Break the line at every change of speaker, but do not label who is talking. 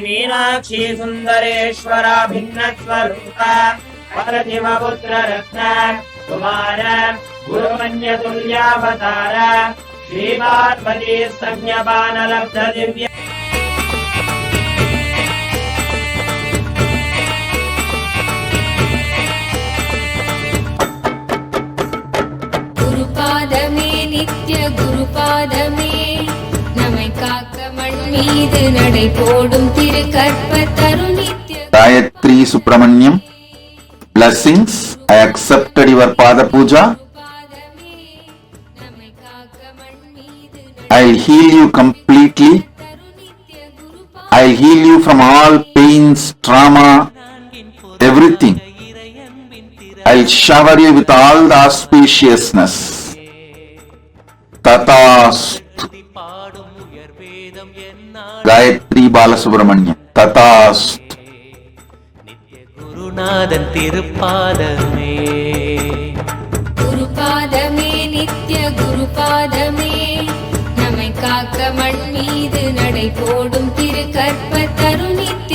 मीनाक्षी सुन्दरेश्वरा भिन्नस्वरूपा परशिवपुत्ररत्न कुमार गुरुमन्यतुल्यावतार श्रीपार्वती संज्ञपानलब्धदिव्य
गुरुपादमे नित्य गुरुपादमे नमै काक्क मण् मीது நடை போடும் திருக்கற்பத்தரு நித்ய
Gayatri Subramaniam. Blessings. I accepted your Pada Puja. I'll heal you completely. I'll heal you from all pains, trauma, everything. I'll shower you with all the auspiciousness. Tathastu. Gayatri Balasubramaniam. Tathastu.
குருநாதன் திருப்பாதமே
குருபாதமே நித்ய குருபாதமே நம்மை காக்க மண் மீது நடை போடும் திருக்கற்பத்தரு நித்ய